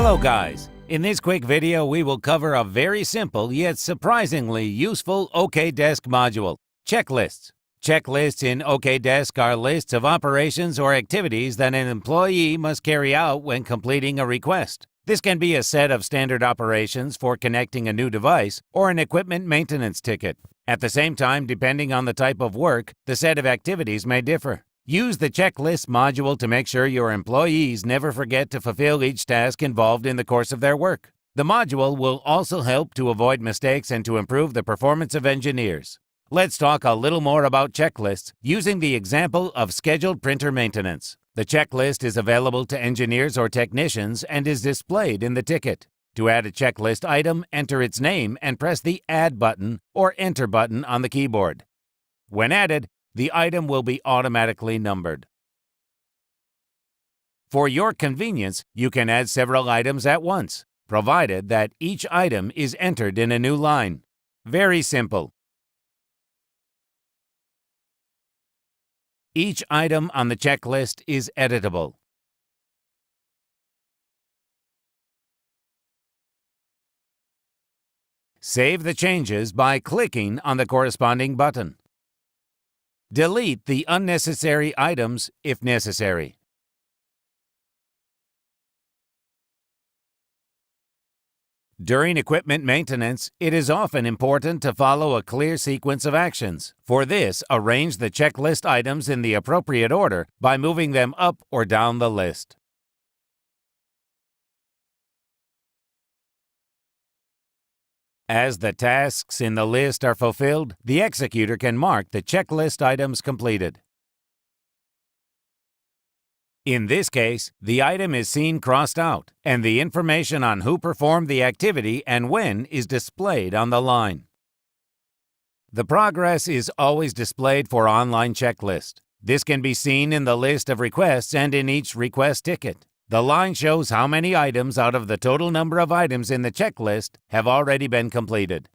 Hello guys! In this quick video, we will cover a very simple yet surprisingly useful Okdesk module, checklists. Checklists in Okdesk are lists of operations or activities that an employee must carry out when completing a request. This can be a set of standard operations for connecting a new device or an equipment maintenance ticket. At the same time, depending on the type of work, the set of activities may differ. Use the checklist module to make sure your employees never forget to fulfill each task involved in the course of their work. The module will also help to avoid mistakes and to improve the performance of engineers. Let's talk a little more about checklists using the example of scheduled printer maintenance. The checklist is available to engineers or technicians and is displayed in the ticket. To add a checklist item, enter its name and press the Add button or Enter button on the keyboard. When added, the item will be automatically numbered. For your convenience, you can add several items at once, provided that each item is entered in a new line. Very simple. Each item on the checklist is editable. Save the changes by clicking on the corresponding button. Delete the unnecessary items if necessary. During equipment maintenance, it is often important to follow a clear sequence of actions. For this, arrange the checklist items in the appropriate order by moving them up or down the list. As the tasks in the list are fulfilled, the executor can mark the checklist items completed. In this case, the item is seen crossed out, and the information on who performed the activity and when is displayed on the line. The progress is always displayed for online checklist. This can be seen in the list of requests and in each request ticket. The line shows how many items out of the total number of items in the checklist have already been completed.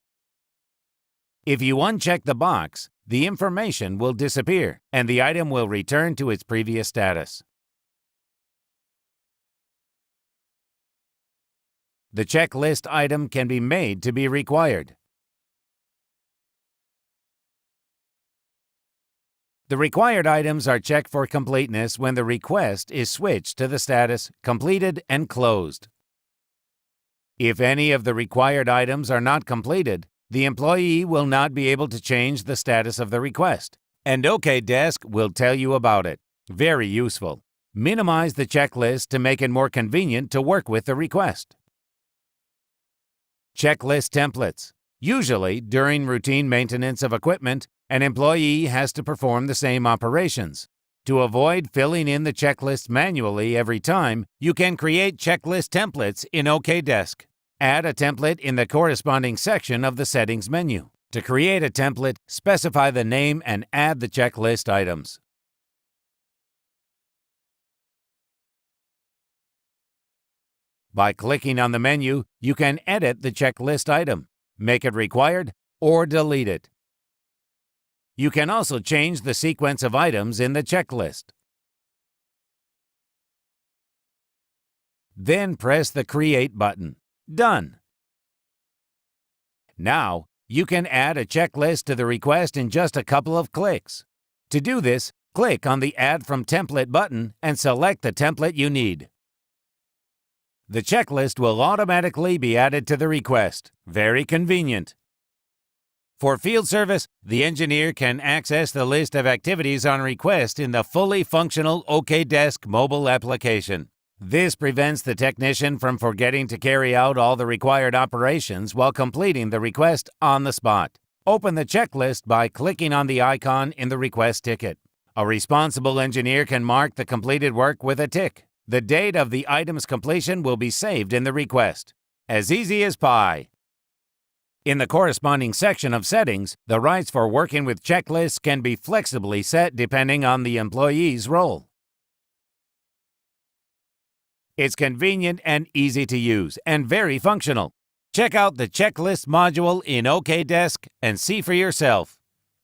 If you uncheck the box, the information will disappear, and the item will return to its previous status. The checklist item can be made to be required. The required items are checked for completeness when the request is switched to the status Completed and Closed. If any of the required items are not completed, the employee will not be able to change the status of the request, and Okdesk will tell you about it. Very useful. Minimize the checklist to make it more convenient to work with the request. Checklist templates. Usually, during routine maintenance of equipment, an employee has to perform the same operations. To avoid filling in the checklist manually every time, you can create checklist templates in Okdesk. Add a template in the corresponding section of the Settings menu. To create a template, specify the name and add the checklist items. By clicking on the menu, you can edit the checklist item, make it required, or delete it. You can also change the sequence of items in the checklist. Then press the Create button. Done. Now, you can add a checklist to the request in just a couple of clicks. To do this, click on the Add from Template button and select the template you need. The checklist will automatically be added to the request. Very convenient. For field service, the engineer can access the list of activities on request in the fully functional Okdesk mobile application. This prevents the technician from forgetting to carry out all the required operations while completing the request on the spot. Open the checklist by clicking on the icon in the request ticket. A responsible engineer can mark the completed work with a tick. The date of the item's completion will be saved in the request. As easy as pie. In the corresponding section of settings, the rights for working with checklists can be flexibly set depending on the employee's role. It's convenient and easy to use, and very functional. Check out the checklist module in Okdesk and see for yourself.